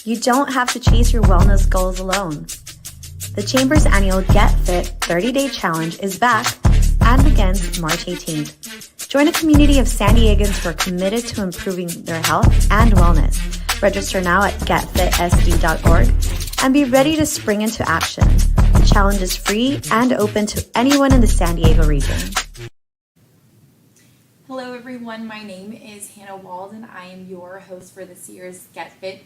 You don't have to chase your wellness goals alone. The Chamber's annual Get Fit 30-Day Challenge is back and begins March 18th. Join a community of San Diegans who are committed to improving their health and wellness. Register now at getfitsd.org and be ready to spring into action. The challenge is free and open to anyone in the San Diego region. Hello everyone, my name is Hannah Wald and I am your host for this year's Get Fit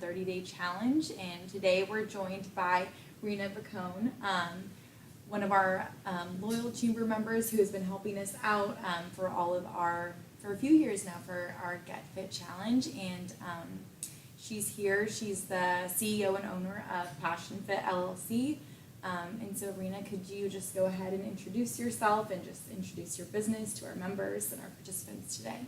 30-Day Challenge, and today we're joined by Reena Vokoun, one of our loyal chamber members who has been helping us out for a few years now for our Get Fit Challenge, and she's here. She's the CEO and owner of Passion Fit LLC. And so, Reena, could you just go ahead and introduce yourself and just introduce your business to our members and our participants today?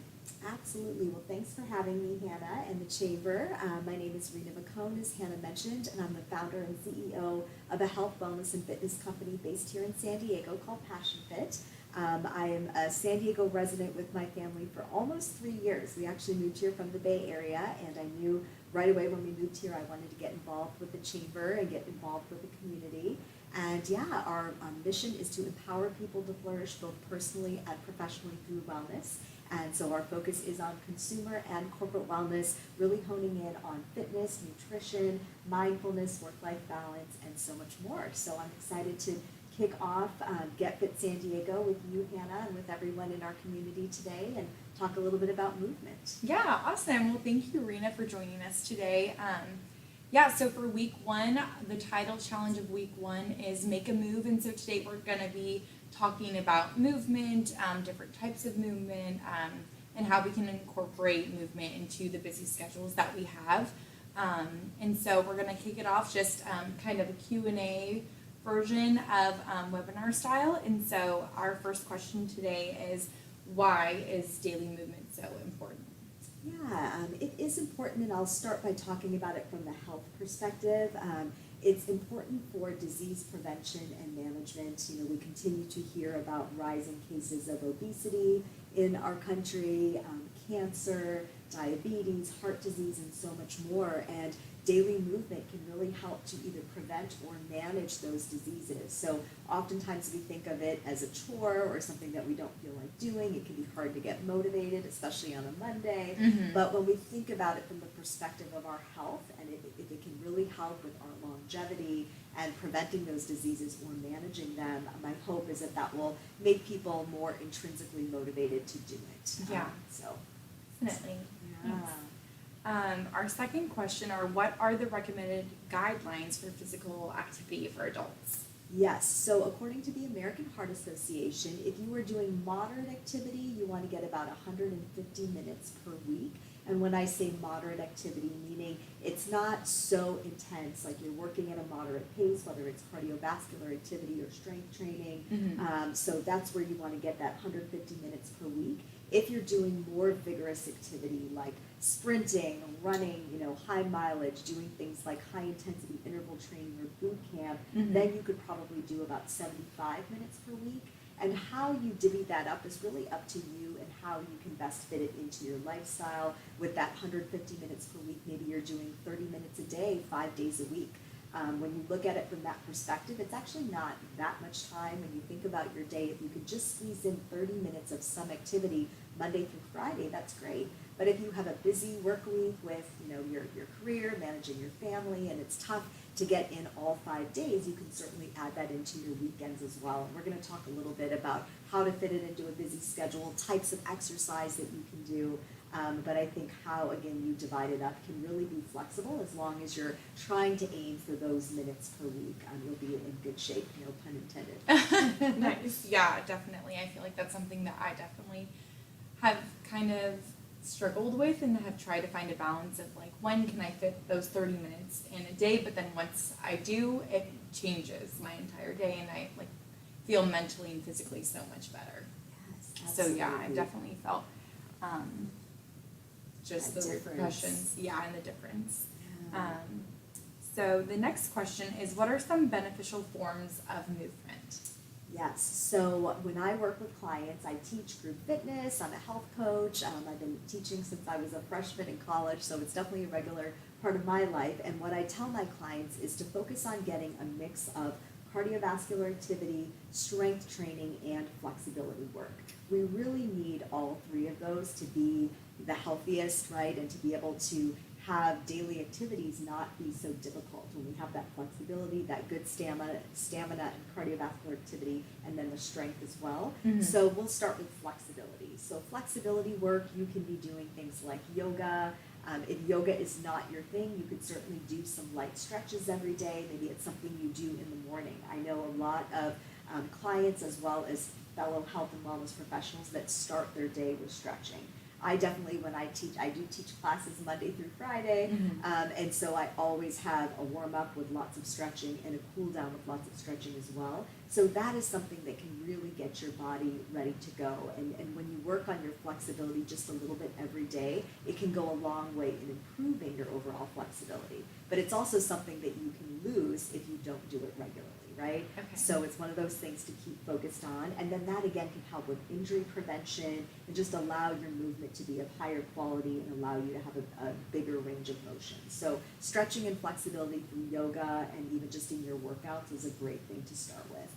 Absolutely. Well, thanks for having me, Hannah, and the Chamber. My name is Reena Vokoun, as Hannah mentioned, and I'm the founder and CEO of a health, wellness, and fitness company based here in San Diego called Passion Fit. I am a San Diego resident with my family for almost 3 years. We actually moved here from the Bay Area, and I knew right away when we moved here I wanted to get involved with the Chamber and get involved with the community. And yeah, our mission is to empower people to flourish both personally and professionally through wellness. And so our focus is on consumer and corporate wellness, really honing in on fitness, nutrition, mindfulness, work-life balance, and so much more. So I'm excited to kick off Get Fit San Diego with you, Hannah, and with everyone in our community today, and talk a little bit about movement. Yeah, awesome. Well, thank you, Reena, for joining us today. So for week one, the title challenge of week one is Make a Move. And so today we're going to be talking about movement, different types of movement, and how we can incorporate movement into the busy schedules that we have. And so we're going to kick it off just kind of a Q&A version of webinar style. And so our first question today is, why is daily movement so important? Yeah, it is important, and I'll start by talking about it from the health perspective. It's important for disease prevention and management. You know, we continue to hear about rising cases of obesity in our country, cancer, diabetes, heart disease, and so much more. And daily movement can really help to either prevent or manage those diseases. So oftentimes we think of it as a chore or something that we don't feel like doing. It can be hard to get motivated, especially on a Monday. Mm-hmm. But when we think about it from the perspective of our health, and if it can really help with our longevity and preventing those diseases or managing them, my hope is that that will make people more intrinsically motivated to do it. Yeah. Definitely. Yeah. Our second question are, what are the recommended guidelines for physical activity for adults? Yes, so according to the American Heart Association, if you are doing moderate activity, you want to get about 150 minutes per week. And when I say moderate activity, meaning it's not so intense, like you're working at a moderate pace, whether it's cardiovascular activity or strength training. Mm-hmm. So that's where you want to get that 150 minutes per week. If you're doing more vigorous activity like sprinting, running, high mileage, doing things like high intensity interval training or boot camp, mm-hmm. then you could probably do about 75 minutes per week. And how you divvy that up is really up to you and how you can best fit it into your lifestyle. With that 150 minutes per week, maybe you're doing 30 minutes a day, 5 days a week. When you look at it from that perspective, it's actually not that much time. When you think about your day, if you could just squeeze in 30 minutes of some activity Monday through Friday, that's great. But if you have a busy work week with your career, managing your family, and it's tough to get in all 5 days, you can certainly add that into your weekends as well. And we're going to talk a little bit about how to fit it into a busy schedule, types of exercise that you can do. But I think how, again, you divide it up can really be flexible as long as you're trying to aim for those minutes per week. You'll be in good shape, no pun intended. Nice. Yeah, definitely. I feel like that's something that I definitely have kind of struggled with and have tried to find a balance of like, when can I fit those 30 minutes in a day? But then once I do, it changes my entire day and I feel mentally and physically so much better. Yes, absolutely. So yeah, I definitely felt just that the difference. repercussions, and the difference. Yeah. So the next question is, what are some beneficial forms of movement? Yes, so when I work with clients, I teach group fitness. I'm a health coach. I've been teaching since I was a freshman in college, so it's definitely a regular part of my life. And what I tell my clients is to focus on getting a mix of cardiovascular activity, strength training, and flexibility work. We really need all three of those to be the healthiest, right? And to be able to have daily activities not be so difficult when we have that flexibility, that good stamina and cardiovascular activity, and then the strength as well. So we'll start with flexibility. So flexibility work, you can be doing things like yoga. If yoga is not your thing, you could certainly do some light stretches every day. Maybe it's something you do in the morning. I know a lot of clients as well as fellow health and wellness professionals that start their day with stretching. I definitely, when I do teach classes Monday through Friday, and so I always have a warm-up with lots of stretching and a cool-down with lots of stretching as well. So that is something that can really get your body ready to go. And when you work on your flexibility just a little bit every day, it can go a long way in improving your overall flexibility. But it's also something that you can lose if you don't do it regularly. Right? Okay. So it's one of those things to keep focused on. And then that again can help with injury prevention and just allow your movement to be of higher quality and allow you to have a bigger range of motion. So stretching and flexibility through yoga and even just in your workouts is a great thing to start with.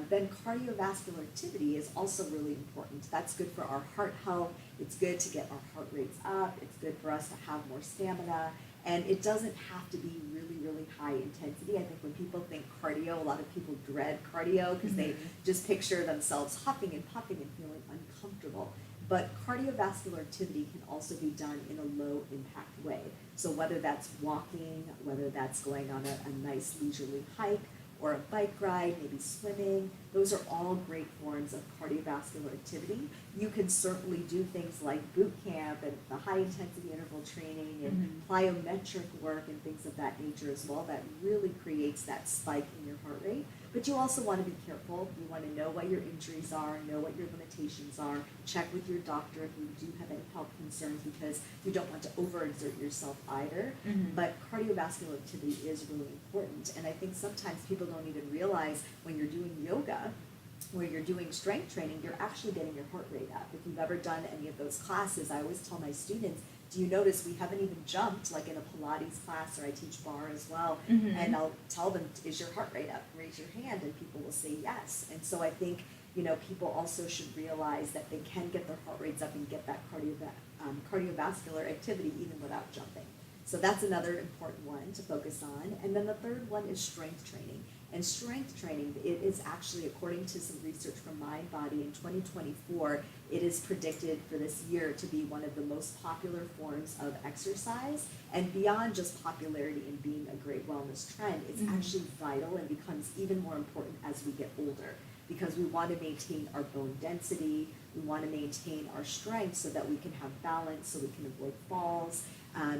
Then cardiovascular activity is also really important. That's good for our heart health. It's good to get our heart rates up. It's good for us to have more stamina. And it doesn't have to be really, really high intensity. I think when people think cardio, a lot of people dread cardio because they just picture themselves huffing and puffing and feeling uncomfortable. But cardiovascular activity can also be done in a low impact way. So whether that's walking, whether that's going on a nice leisurely hike, or a bike ride, maybe swimming, those are all great forms of cardiovascular activity. You can certainly do things like boot camp and the high intensity interval training and plyometric work and things of that nature as well. That really creates that spike in your heart rate. But you also want to be careful. You want to know what your injuries are, know what your limitations are, check with your doctor if you do have any health concerns because you don't want to overexert yourself either. But cardiovascular activity is really important. And I think sometimes people don't even realize when you're doing yoga, where you're doing strength training, you're actually getting your heart rate up. If you've ever done any of those classes, I always tell my students, do you notice we haven't even jumped like in a Pilates class, or I teach bar as well, and I'll tell them, is your heart rate up? Raise your hand, and people will say yes. And so I think, people also should realize that they can get their heart rates up and get that cardiovascular activity even without jumping. So that's another important one to focus on. And then the third one is strength training. And strength training, it is actually, according to some research from MindBody in 2024, it is predicted for this year to be one of the most popular forms of exercise. And beyond just popularity and being a great wellness trend, it's actually vital and becomes even more important as we get older. Because we want to maintain our bone density, we want to maintain our strength so that we can have balance, so we can avoid falls.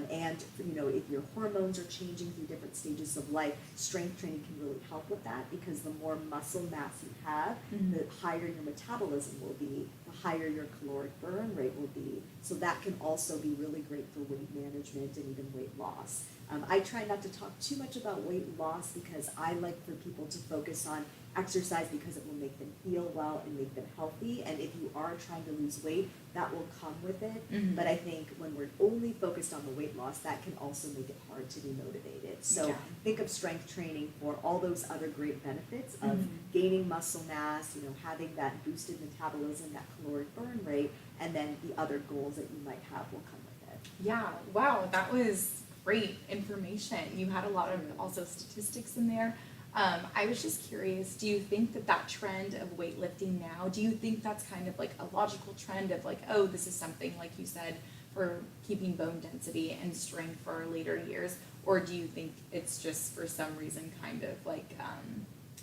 And if your hormones are changing through different stages of life, strength training can really help with that because the more muscle mass you have, the higher your metabolism will be, the higher your caloric burn rate will be. So that can also be really great for weight management and even weight loss. I try not to talk too much about weight loss because I like for people to focus on exercise because it will make them feel well and make them healthy. And if you are trying to lose weight, that will come with it. But I think when we're only focused on the weight loss, that can also make it hard to be motivated. So think of strength training for all those other great benefits of gaining muscle mass, having that boosted metabolism, that caloric burn rate, and then the other goals that you might have will come with it. Yeah, wow, that was great information. You had a lot of also statistics in there. I was just curious, do you think that trend of weightlifting now, do you think that's kind of like a logical trend of like, oh, this is something, like you said, for keeping bone density and strength for our later years? Or do you think it's just for some reason kind of like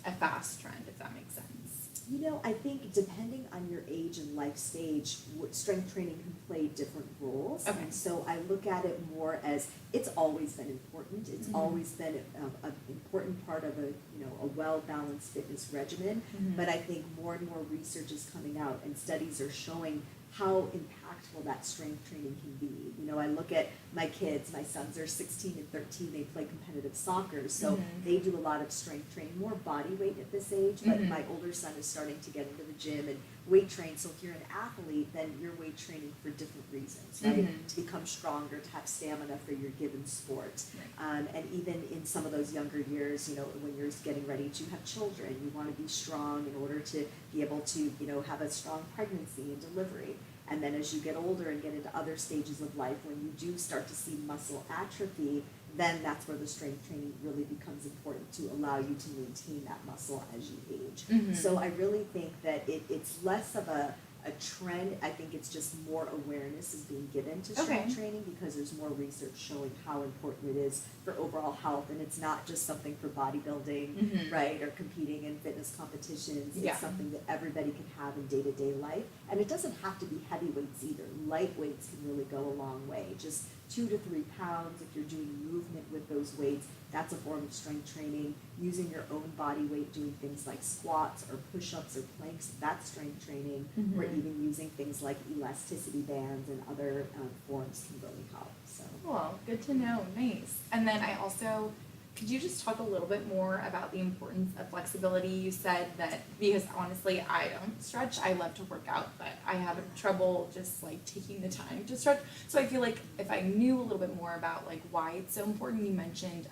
a fast trend, if that makes sense? I think depending on your age and life stage, strength training can play different roles. Okay. And so I look at it more as it's always been important. It's always been an important part of a well-balanced fitness regimen. But I think more and more research is coming out and studies are showing how impactful that strength training can be. I look at my kids, my sons are 16 and 13, they play competitive soccer, so they do a lot of strength training, more body weight at this age, but my older son is starting to get into the gym and weight train. So if you're an athlete, then you're weight training for different reasons, right? Mhm. To become stronger, to have stamina for your given sport. Right. And even in some of those younger years, when you're getting ready to have children, you want to be strong in order to be able to, have a strong pregnancy and delivery. And then as you get older and get into other stages of life, when you do start to see muscle atrophy, then that's where the strength training really becomes important to allow you to maintain that muscle as you age. Mhm. So I really think that it's less of a trend. I think it's just more awareness is being given to strength Okay. training because there's more research showing how important it is for overall health, and it's not just something for bodybuilding, Mhm. right, or competing in fitness competitions. Yeah. It's something that everybody can have in day-to-day life, and it doesn't have to be heavy weights either. Light weights can really go a long way. Just 2 to 3 pounds, if you're doing movement with those weights, that's a form of strength training. Using your own body weight, doing things like squats or push-ups or planks, that's strength training. Mhm. Or even using things like elasticity bands and other forms can really help. So. Cool, good to know, nice. And then I also, could you just talk a little bit more about the importance of flexibility? You said that, because honestly, I don't stretch, I love to work out, but I have trouble just like taking the time to stretch. So I feel like if I knew a little bit more about like why it's so important, you mentioned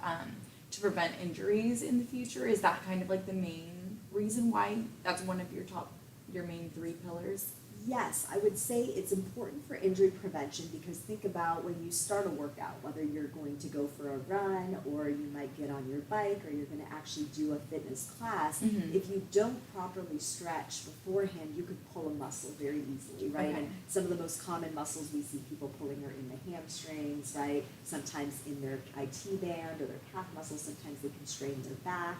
to prevent injuries in the future, is that kind of like the main reason why that's one of your main 3 pillars? Yes, I would say it's important for injury prevention because think about when you start a workout, whether you're going to go for a run or you might get on your bike or you're going to actually do a fitness class. Mhm. If you don't properly stretch beforehand, you could pull a muscle very easily, right? Okay. And some of the most common muscles we see people pulling are in the hamstrings, right? Sometimes in their IT band or their calf muscles, sometimes they can strain their back.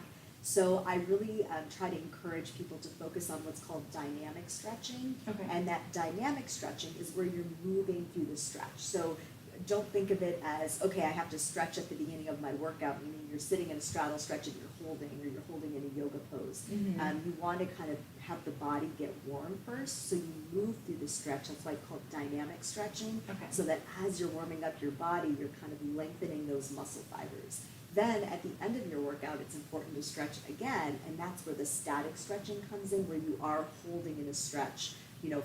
So I really try to encourage people to focus on what's called dynamic stretching. Okay. And that dynamic stretching is where you're moving through the stretch. So don't think of it as, okay, I have to stretch at the beginning of my workout, meaning you're sitting in a straddle stretch and you're holding in a yoga pose. Mhm. You want to kind of have the body get warm first, so you move through the stretch. That's why it's called dynamic stretching. Okay. So that as you're warming up your body, you're kind of lengthening those muscle fibers. Then at the end of your workout, it's important to stretch again, and that's where the static stretching comes in, where you are holding in a stretch,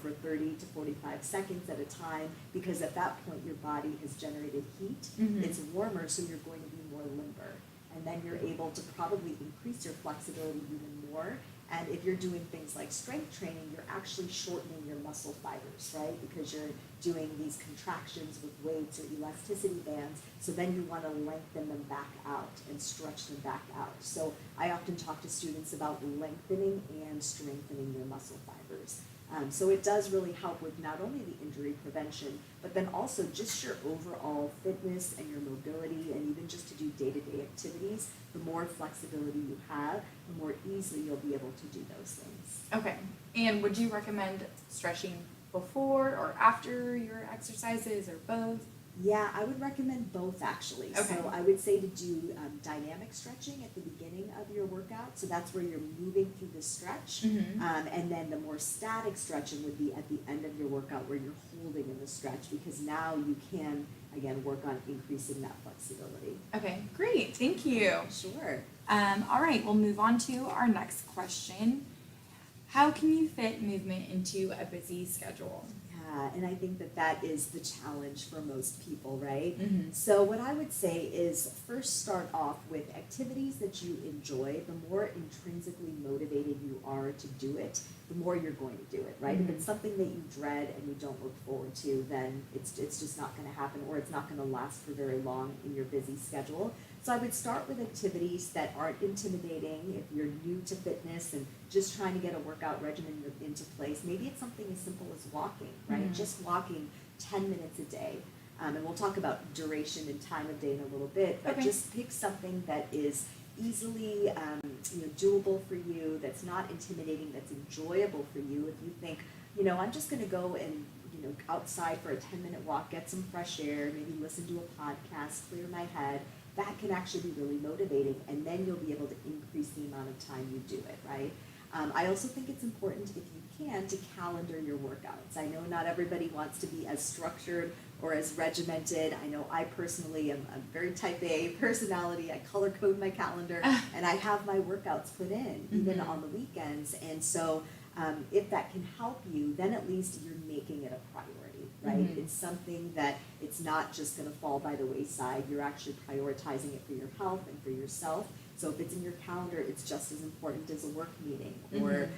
for 30 to 45 seconds at a time, because at that point your body has generated heat, Mhm. it's warmer, so you're going to be more limber. And then you're able to probably increase your flexibility even more. And if you're doing things like strength training, you're actually shortening your muscle fibers, right? Because you're doing these contractions with weights or elasticity bands. So then you want to lengthen them back out and stretch them back out. So I often talk to students about lengthening and strengthening their muscle fibers. So it does really help with not only the injury prevention, but then also just your overall fitness and your mobility, and even just to do day-to-day activities. The more flexibility you have, the more easily you'll be able to do those things. Okay. And would you recommend stretching before or after your exercises, or both? Yeah, I would recommend both actually. Okay. So I would say to do dynamic stretching at the beginning of your workout. So that's where you're moving through the stretch. Mhm. And then the more static stretching would be at the end of your workout where you're holding in the stretch, because now you can, again, work on increasing that flexibility. Okay, great. Thank you. Sure. All right, we'll move on to our next question. How can you fit movement into a busy schedule? Yeah, and I think that is the challenge for most people, right? Mhm. So what I would say is first start off with activities that you enjoy. The more intrinsically motivated you are to do it, the more you're going to do it, right? If it's something that you dread and you don't look forward to, then it's just not going to happen, or it's not going to last for very long in your busy schedule. So I would start with activities that aren't intimidating. If you're new to fitness and just trying to get a workout regimen into place, maybe it's something as simple as walking, right? Mhm. Just walking 10 minutes a day. And we'll talk about duration and time of day in a little bit, but Okay. just pick something that is easily doable for you, that's not intimidating, that's enjoyable for you. If you think, I'm just going to go and outside for a 10-minute walk, get some fresh air, maybe listen to a podcast, clear my head, that can actually be really motivating, and then you'll be able to increase the amount of time you do it, right? I also think it's important, if you can, to calendar your workouts. I know not everybody wants to be as structured or as regimented. I know I personally am a very type A personality. I color code my calendar and I have my workouts put in, even on the weekends. And so if that can help you, then at least you're making it a priority, right? It's something that it's not just going to fall by the wayside. You're actually prioritizing it for your health and for yourself. So if it's in your calendar, it's just as important as a work meeting or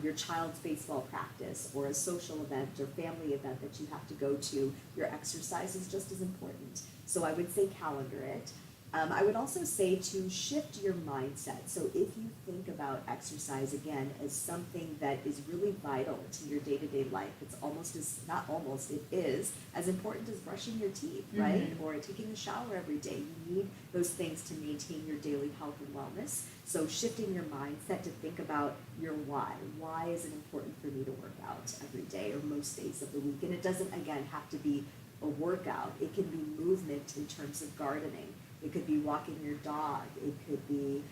your child's baseball practice or a social event or family event that you have to go to. Your exercise is just as important. So I would say calendar it. I would also say to shift your mindset. So if you think about exercise again as something that is really vital to your day-to-day life, it's almost as, not almost, it is as important as brushing your teeth, right? Or taking a shower every day. You need those things to maintain your daily health and wellness. So shifting your mindset to think about your why. Why is it important for me to work out every day or most days of the week? And it doesn't, again, have to be a workout. It can be movement in terms of gardening. It could be walking your dog. It could be,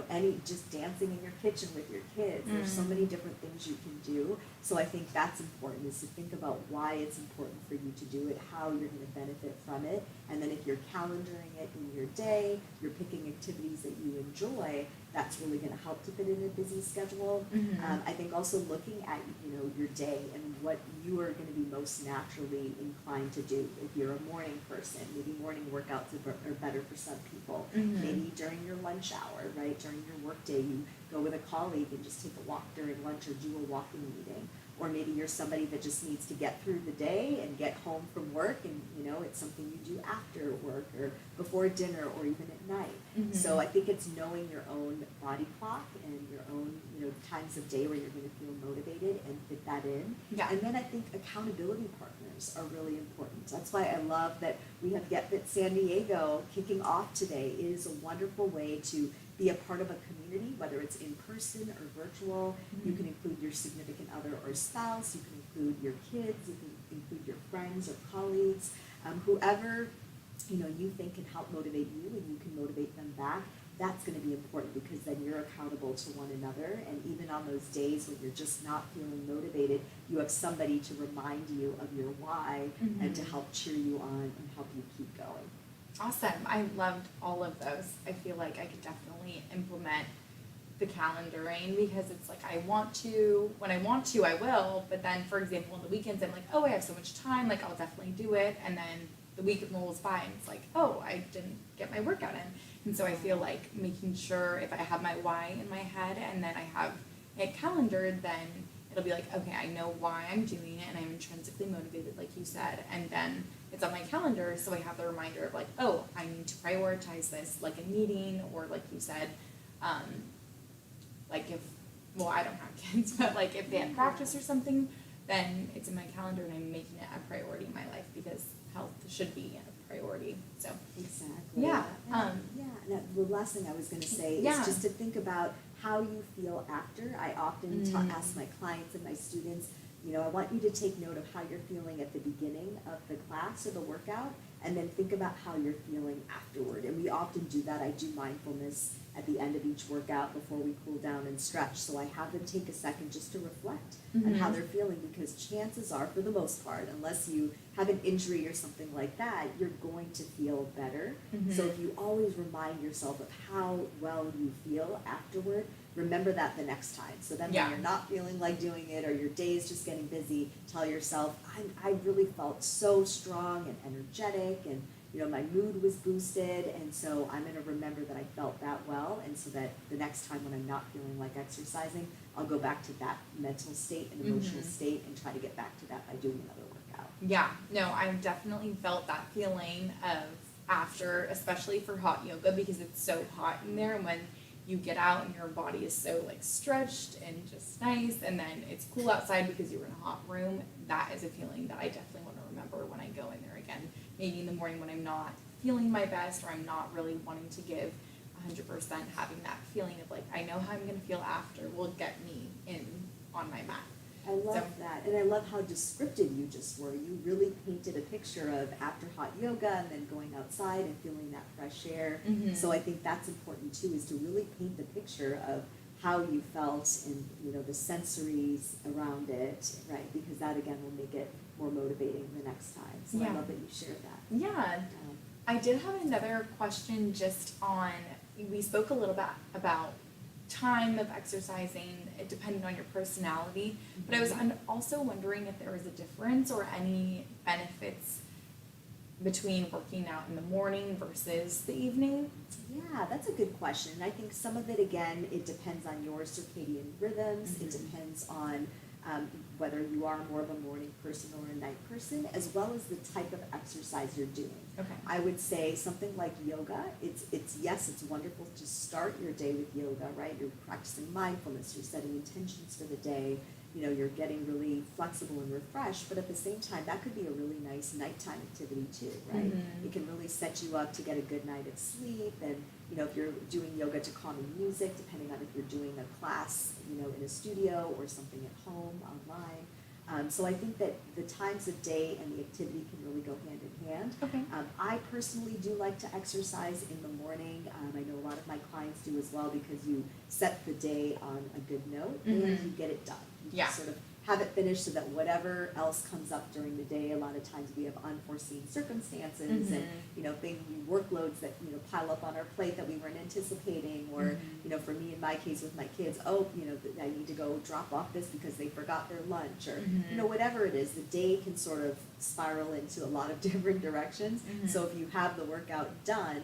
any just dancing in your kitchen with your kids. There's so many different things you can do. So I think that's important, is to think about why it's important for you to do it, how you're going to benefit from it, and then if you're calendaring it in your day, you're picking activities that you enjoy. That's really going to help to fit in a busy schedule. I think also looking at your day and what you are going to be most naturally inclined to do. If you're a morning person, maybe morning workouts are better for some people. Maybe during your lunch hour, right? During your work day, you go with a colleague and just take a walk during lunch or do a walking meeting. Or maybe you're somebody that just needs to get through the day and get home from work, and it's something you do after work or before dinner or even at night. So I think it's knowing your own body clock and your own times of day where you're going to feel motivated and fit that in. Yeah. And then I think accountability partners are really important. That's why I love that we have Get Fit San Diego kicking off today. It is a wonderful way to be a part of a community, whether it's in person or virtual. You can include your significant other or spouse. You can include your kids. You can include your friends or colleagues, whoever you think can help motivate you, and you can motivate them back. That's going to be important, because then you're accountable to one another. And even on those days when you're just not feeling motivated, you have somebody to remind you of your why and to help cheer you on and help you keep going. Awesome. I loved all of those. I feel like I could definitely implement the calendaring, because it's like when I want to, I will. But then, for example, on the weekends, I'm like, oh, I have so much time, like I'll definitely do it. And then the week rolls by and it's like, oh, I didn't get my workout in. And so I feel like making sure if I have my why in my head and then I have it calendared, then it'll be like, okay, I know why I'm doing it and I'm intrinsically motivated, like you said. And then it's on my calendar, so I have the reminder of like, oh, I need to prioritize this, like a meeting, or like you said, like I don't have kids, but like if they have practice or something, then it's in my calendar and I'm making it a priority in my life, because health should be a priority. So exactly. Yeah. And the last thing I was going to say is just to think about how you feel after. I often ask my clients and my students, I want you to take note of how you're feeling at the beginning of the class or the workout, and then think about how you're feeling afterward. And we often do that. I do mindfulness at the end of each workout before we cool down and stretch. So I have them take a second just to reflect on how they're feeling, because chances are, for the most part, unless you have an injury or something like that, you're going to feel better. So if you always remind yourself of how well you feel afterward, remember that the next time. So then when you're not feeling like doing it, or your day is just getting busy, tell yourself, I really felt so strong and energetic, and my mood was boosted, and so I'm going to remember that I felt that well, and so that the next time when I'm not feeling like exercising, I'll go back to that mental state and emotional state and try to get back to that by doing another workout. Yeah, no, I've definitely felt that feeling of after, especially for hot yoga, because it's so hot in there, and when you get out and your body is so like stretched and just nice, and then it's cool outside because you're in a hot room, that is a feeling that I definitely want to remember when I go in there again. Maybe in the morning when I'm not feeling my best, or I'm not really wanting to give 100%, having that feeling of like, I know how I'm going to feel after will get me in on my mat. I love that. And I love how descriptive you just were. You really painted a picture of after hot yoga and then going outside and feeling that fresh air. So I think that's important too, is to really paint the picture of how you felt and the sensories around it, right? Because that again will make it more motivating the next time. So I love that you shared that. Yeah. I did have another question just on, we spoke a little bit about time of exercising, it depended on your personality. But I was also wondering if there was a difference or any benefits between working out in the morning versus the evening. Yeah, that's a good question. And I think some of it, again, it depends on your circadian rhythms. It depends on whether you are more of a morning person or a night person, as well as the type of exercise you're doing. Okay. I would say something like yoga, it's wonderful to start your day with yoga, right? You're practicing mindfulness, you're setting intentions for the day, you're getting really flexible and refreshed, but at the same time, that could be a really nice nighttime activity too, right? It can really set you up to get a good night of sleep, and if you're doing yoga to calming music, depending on if you're doing a class, in a studio or something at home, online. So I think that the times of day and the activity can really go hand in hand. Okay. I personally do like to exercise in the morning. I know a lot of my clients do as well, because you set the day on a good note and you get it done. You just sort of have it finished, so that whatever else comes up during the day, a lot of times we have unforeseen circumstances and workloads that pile up on our plate that we weren't anticipating, or for me in my case with my kids, I need to go drop off this because they forgot their lunch, or whatever it is. The day can sort of spiral into a lot of different directions. So if you have the workout done,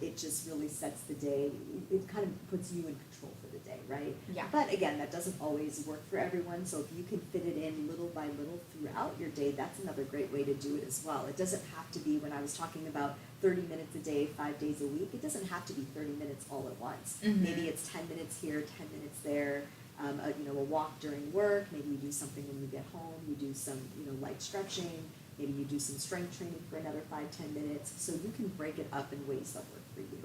it just really sets the day. It kind of puts you in control for the day, right? Yeah. But again, that doesn't always work for everyone. So if you can fit it in little by little throughout your day, that's another great way to do it as well. It doesn't have to be, when I was talking about 30 minutes a day, 5 days a week, it doesn't have to be 30 minutes all at once. Maybe it's 10 minutes here, 10 minutes there. A walk during work. Maybe you do something when you get home. You do some, light stretching. Maybe you do some strength training for another 5-10 minutes. So you can break it up in ways that work for you.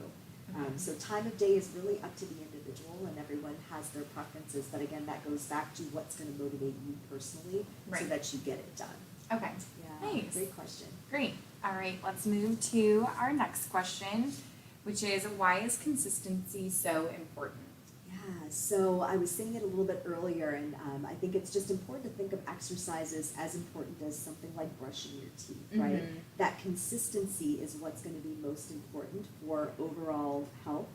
So time of day is really up to the individual, and everyone has their preferences. But again, that goes back to what's going to motivate you personally, so that you get it done. Okay. Yeah. Nice. Great question. Great. All right, let's move to our next question, which is, why is consistency so important? Yeah, so I was saying it a little bit earlier, and I think it's just important to think of exercises as important as something like brushing your teeth, right? That consistency is what's going to be most important for overall health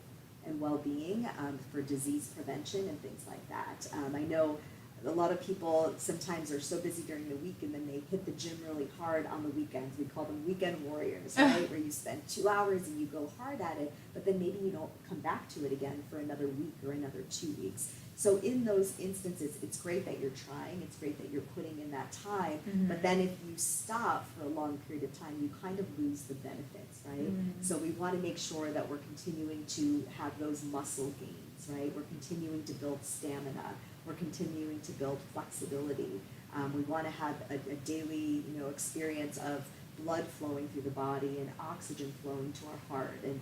and well-being, for disease prevention and things like that. I know a lot of people sometimes are so busy during the week, and then they hit the gym really hard on the weekends. We call them weekend warriors, right? Where you spend 2 hours and you go hard at it, but then maybe you don't come back to it again for another week or another 2 weeks. So in those instances, it's great that you're trying, it's great that you're putting in that time, but then if you stop for a long period of time, you kind of lose the benefits, right? So we want to make sure that we're continuing to have those muscle gains, right? We're continuing to build stamina. We're continuing to build flexibility. We want to have a daily, experience of blood flowing through the body and oxygen flowing to our heart. And,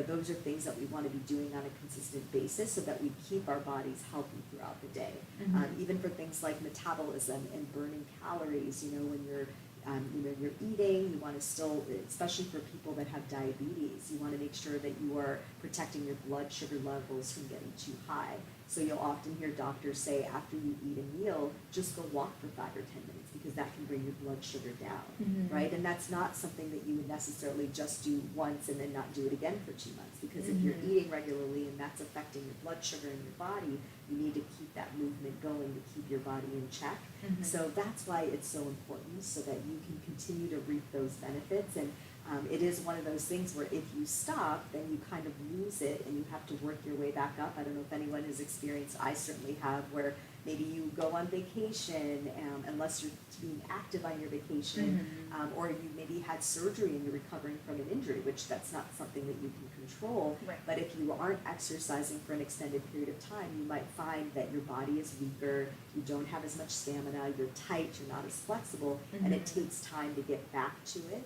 those are things that we want to be doing on a consistent basis, so that we keep our bodies healthy throughout the day. Even for things like metabolism and burning calories, when you're you're eating, you want to still, especially for people that have diabetes, you want to make sure that you are protecting your blood sugar levels from getting too high. So you'll often hear doctors say, after you eat a meal, just go walk for 5 or 10 minutes, because that can bring your blood sugar down, right? And that's not something that you would necessarily just do once and then not do it again for 2 months, because if you're eating regularly and that's affecting your blood sugar in your body, you need to keep that movement going to keep your body in check. So that's why it's so important, so that you can continue to reap those benefits. And it is one of those things where if you stop, then you kind of lose it and you have to work your way back up. I don't know if anyone has experienced, I certainly have, where maybe you go on vacation, unless you're being active on your vacation, or you maybe had surgery and you're recovering from an injury, which that's not something that you can control. Right. But if you aren't exercising for an extended period of time, you might find that your body is weaker, you don't have as much stamina, you're tight, you're not as flexible, and it takes time to get back to it.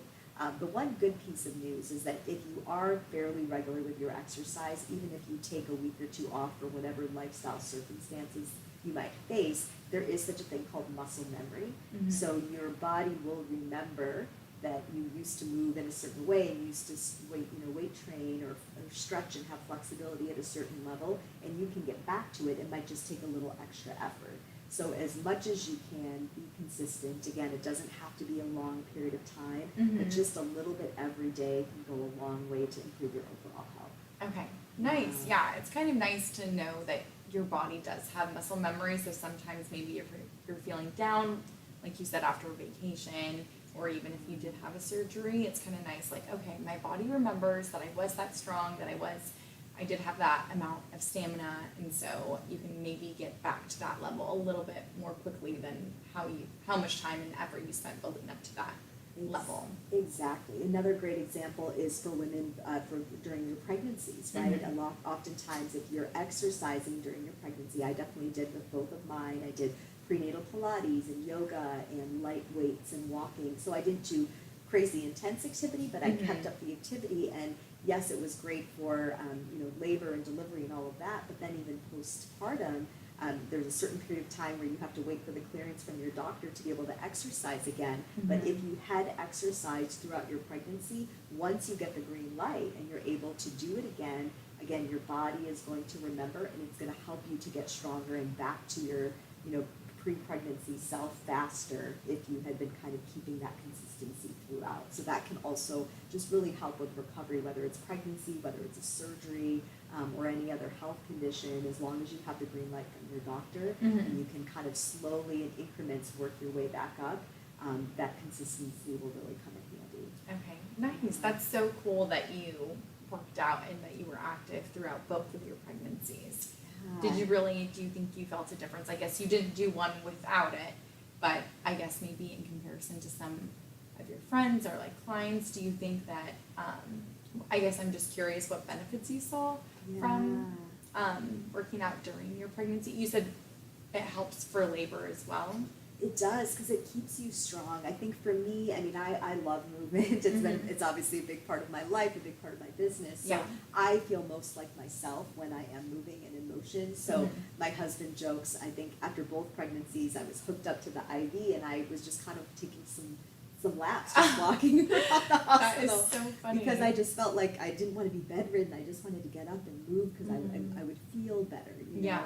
The one good piece of news is that if you are fairly regular with your exercise, even if you take a week or two off for whatever lifestyle circumstances you might face, there is such a thing called muscle memory. So your body will remember that you used to move in a certain way, and you used to weight train or stretch and have flexibility at a certain level, and you can get back to it. It might just take a little extra effort. So as much as you can, be consistent. Again, it doesn't have to be a long period of time, but just a little bit every day can go a long way to improve your overall health. Okay, nice. Yeah, it's kind of nice to know that your body does have muscle memory. So sometimes maybe if you're feeling down, like you said, after a vacation, or even if you did have a surgery, it's kind of nice. Like, okay, my body remembers that I was that strong, that I did have that amount of stamina, and so you can maybe get back to that level a little bit more quickly than how much time and effort you spent building up to that level. Exactly. Another great example is for women for during your pregnancies, right? Mhm. Oftentimes, if you're exercising during your pregnancy, I definitely did with both of mine. I did prenatal Pilates and yoga and light weights and walking. So I didn't do crazy intense activity, but I kept up the activity. And yes, it was great for labor and delivery and all of that. But then even postpartum, there's a certain period of time where you have to wait for the clearance from your doctor to be able to exercise again. But if you had exercised throughout your pregnancy, once you get the green light and you're able to do it again, your body is going to remember, and it's going to help you to get stronger and back to your, pre-pregnancy self faster if you had been kind of keeping that consistency throughout. So that can also just really help with recovery, whether it's pregnancy, whether it's a surgery, or any other health condition. As long as you have the green light from your doctor, and you can kind of slowly in increments work your way back up, that consistency will really come in handy. Okay, nice. That's so cool that you worked out and that you were active throughout both of your pregnancies. Do you think you felt a difference? I guess you didn't do one without it, but I guess maybe in comparison to some of your friends or like clients, do you think that, I guess I'm just curious what benefits you saw from working out during your pregnancy? You said it helps for labor as well. It does, because it keeps you strong. I think for me, I love movement. It's obviously a big part of my life, a big part of my business. So I feel most like myself when I am moving and in motion. So my husband jokes, I think after both pregnancies, I was hooked up to the IV, and I was just kind of taking some laps, just walking around the hospital. That is so funny. Because I just felt like I didn't want to be bedridden. I just wanted to get up and move because I would feel better, Yeah.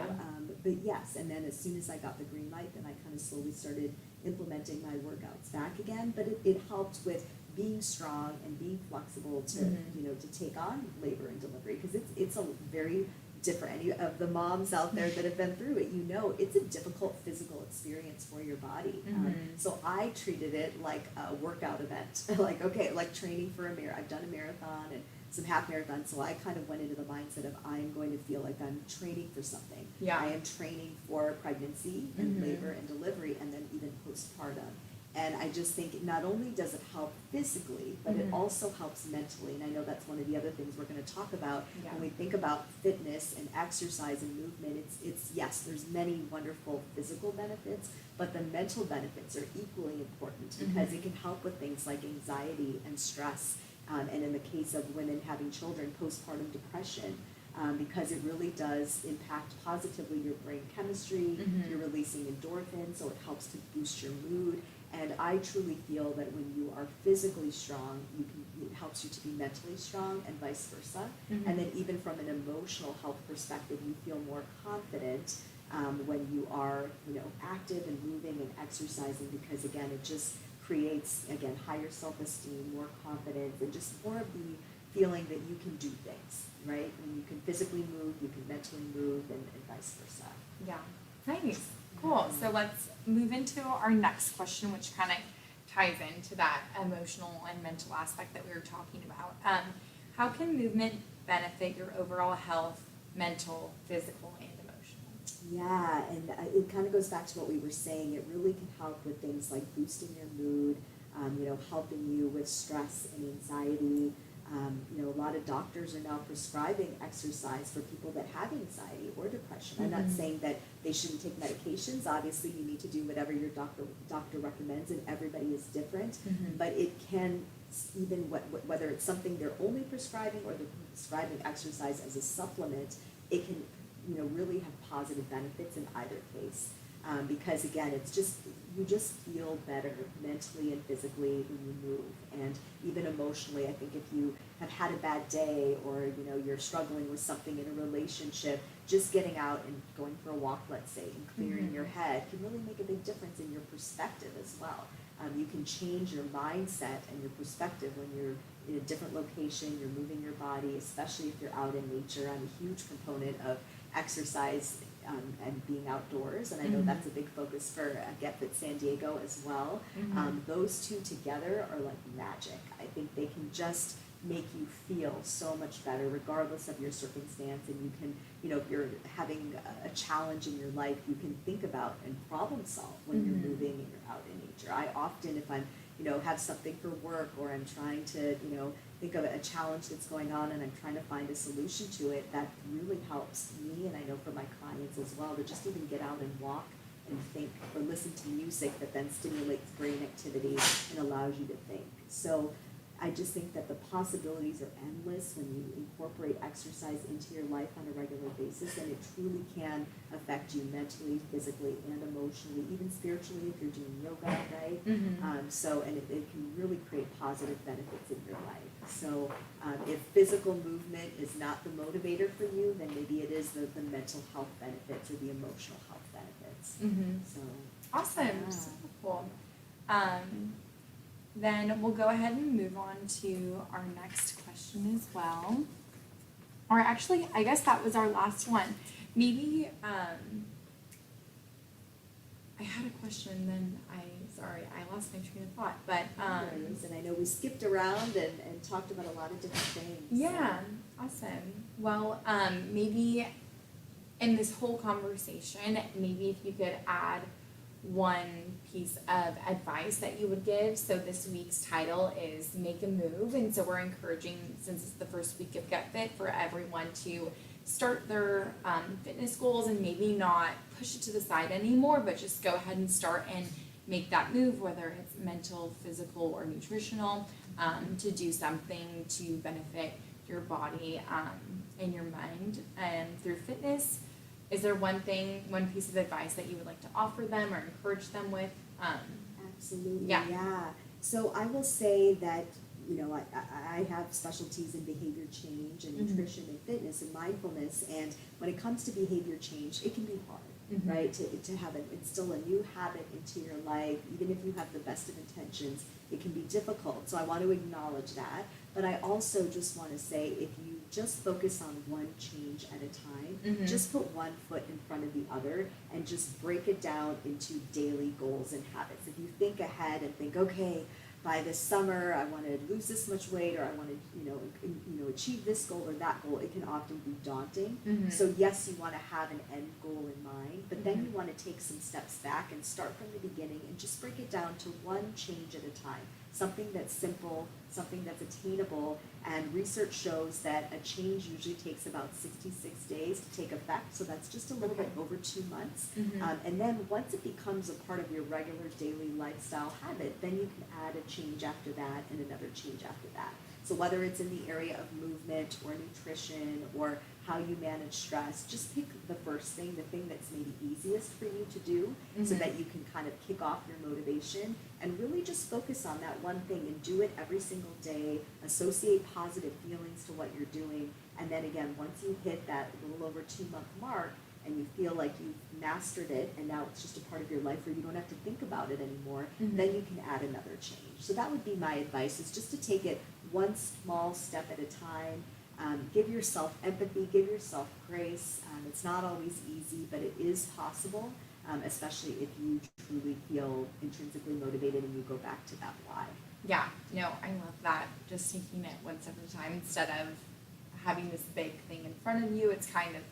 But yes, and then as soon as I got the green light, then I kind of slowly started implementing my workouts back again. But it helped with being strong and being flexible to to take on labor and delivery, because it's a very different. Any of the moms out there that have been through it, it's a difficult physical experience for your body. So I treated it like a workout event, like training for I've done a marathon and some half marathons, so I kind of went into the mindset of I'm going to feel like I'm training for something. Yeah. I am training for pregnancy and labor and delivery, and then even postpartum. And I just think not only does it help physically, but it also helps mentally. And I know that's one of the other things we're going to talk about when we think about fitness and exercise and movement. It's yes, there's many wonderful physical benefits, but the mental benefits are equally important because it can help with things like anxiety and stress. And in the case of women having children, postpartum depression, because it really does impact positively your brain chemistry. You're releasing endorphins, so it helps to boost your mood. And I truly feel that when you are physically strong, it helps you to be mentally strong, and vice versa. And then even from an emotional health perspective, you feel more confident when you are active and moving and exercising, because again, it just creates, again, higher self-esteem, more confidence, and just more of the feeling that you can do things, right? When you can physically move, you can mentally move, and vice versa. Yeah, nice, cool. So let's move into our next question, which kind of ties into that emotional and mental aspect that we were talking about. How can movement benefit your overall health, mental, physical, and emotional? Yeah, and it kind of goes back to what we were saying. It really can help with things like boosting your mood, helping you with stress and anxiety. A lot of doctors are now prescribing exercise for people that have anxiety or depression. I'm not saying that they shouldn't take medications. Obviously, you need to do whatever your doctor recommends, and everybody is different. But it can, even whether it's something they're only prescribing or they're prescribing exercise as a supplement, it can really have positive benefits in either case. Because again, you just feel better mentally and physically when you move, and even emotionally. I think if you have had a bad day, or you're struggling with something in a relationship, just getting out and going for a walk, let's say, and clearing your head can really make a big difference in your perspective as well. You can change your mindset and your perspective when you're in a different location, you're moving your body, especially if you're out in nature. I'm a huge proponent of exercise and being outdoors, and I know that's a big focus for Get Fit San Diego as well. Those two together are like magic. I think they can just make you feel so much better regardless of your circumstance, and you can, if you're having a challenge in your life, you can think about and problem solve when you're moving and you're out in nature. I often, if I'm have something for work, or I'm trying to think of a challenge that's going on and I'm trying to find a solution to it, that really helps me, and I know for my clients as well, to just even get out and walk and think, or listen to music that then stimulates brain activity and allows you to think. So I just think that the possibilities are endless when you incorporate exercise into your life on a regular basis, and it truly can affect you mentally, physically, and emotionally, even spiritually if you're doing yoga, right? And it can really create positive benefits in your life. So if physical movement is not the motivator for you, then maybe it is the mental health benefits or the emotional health benefits. So Awesome. yeah. Super cool. Then we'll go ahead and move on to our next question as well. Or actually, I guess that was our last one. Maybe, I had a question, then I lost my train of thought, but, And I know we skipped around and talked about a lot of different things. yeah, awesome. Well, maybe in this whole conversation, maybe if you could add one piece of advice that you would give. So this week's title is Make a Move, and so we're encouraging, since it's the first week of Get Fit, for everyone to start their fitness goals and maybe not push it to the side anymore, but just go ahead and start and make that move, whether it's mental, physical, or nutritional, to do something to benefit your body and your mind and through fitness. Is there one piece of advice that you would like to offer them or encourage them with? Absolutely, Yeah. yeah. So I will say that, I have specialties in behavior change and nutrition and fitness and mindfulness, and when it comes to behavior change, it can be hard, right? To have instill a new habit into your life, even if you have the best of intentions, it can be difficult. So I want to acknowledge that, but I also just want to say, if you just focus on one change at a time, just put one foot in front of the other, and just break it down into daily goals and habits. If you think ahead and think, okay, by this summer I want to lose this much weight, or I want to achieve this goal or that goal, it can often be daunting. So yes, you want to have an end goal in mind, but then you want to take some steps back and start from the beginning and just break it down to one change at a time. Something that's simple, something that's attainable, and research shows that a change usually takes about 66 days to take effect, so that's just a little bit over 2 months. And then once it becomes a part of your regular daily lifestyle habit, then you can add a change after that and another change after that. So whether it's in the area of movement or nutrition or how you manage stress, just pick the first thing, the thing that's maybe easiest for you to do, so that you can kind of kick off your motivation and really just focus on that one thing and do it every single day, associate positive feelings to what you're doing, and then again, once you hit that little over 2 month mark and you feel like you've mastered it and now it's just a part of your life where you don't have to think about it anymore, then you can add another change. So that would be my advice, is just to take it one small step at a time. Give yourself empathy, give yourself grace. It's not always easy, but it is possible, especially if you truly feel intrinsically motivated and you go back to that why. Yeah, no, I love that. Just taking it one step at a time instead of having this big thing in front of you. It's kind of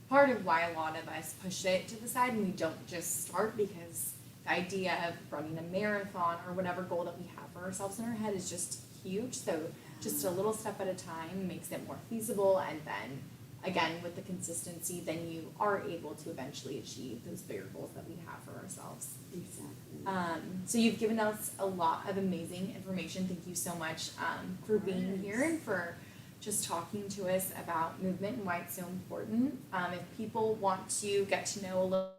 part of why a lot of us push it to the side and we don't just start, because the idea of running a marathon or whatever goal that we have for ourselves in our head is just huge. So just a little step at a time makes it more feasible, and then again with the consistency, then you are able to eventually achieve those bigger goals that we have for ourselves. Exactly. So you've given us a lot of amazing information. Thank you so much for being here and for just talking to us about movement and why it's so important. If people want to get to know a little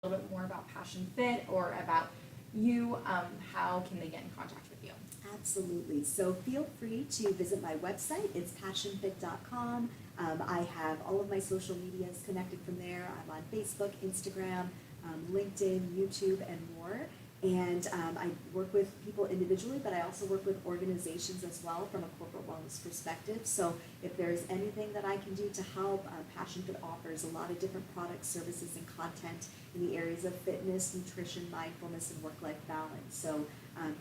bit more about Passion Fit or about you, how can they get in contact with you? Absolutely. So feel free to visit my website. It's passionfit.com. I have all of my social medias connected from there. I'm on Facebook, Instagram, LinkedIn, YouTube, and more. And I work with people individually, but I also work with organizations as well from a corporate wellness perspective. So if there's anything that I can do to help, Passion Fit offers a lot of different products, services, and content in the areas of fitness, nutrition, mindfulness, and work-life balance. So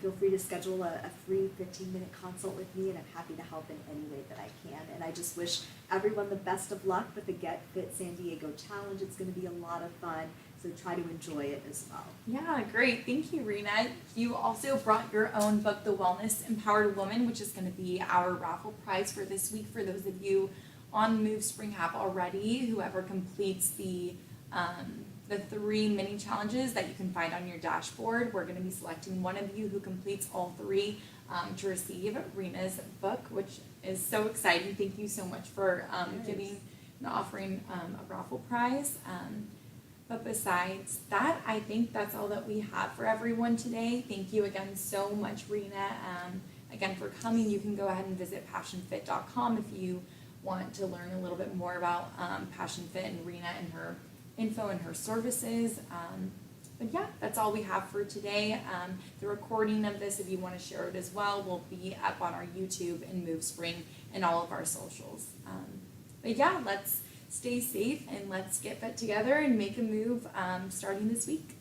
feel free to schedule a free 15-minute consult with me, and I'm happy to help in any way that I can. And I just wish everyone the best of luck with the Get Fit San Diego Challenge. It's going to be a lot of fun. So try to enjoy it as well. Yeah, great. Thank you, Reena. You also brought your own book, The Wellness Empowered Woman, which is going to be our raffle prize for this week. For those of you on Move Spring have already, whoever completes the 3 mini challenges that you can find on your dashboard, we're going to be selecting one of you who completes all 3 to receive Reena's book, which is so exciting. Thank you so much for giving and offering a raffle prize. But besides that, I think that's all that we have for everyone today. Thank you again so much, Reena, again for coming. You can go ahead and visit passionfit.com if you want to learn a little bit more about Passion Fit and Reena and her info and her services. But yeah, that's all we have for today. The recording of this, if you want to share it as well, will be up on our YouTube and Move Spring and all of our socials. But yeah, let's stay safe and let's get fit together and make a move starting this week.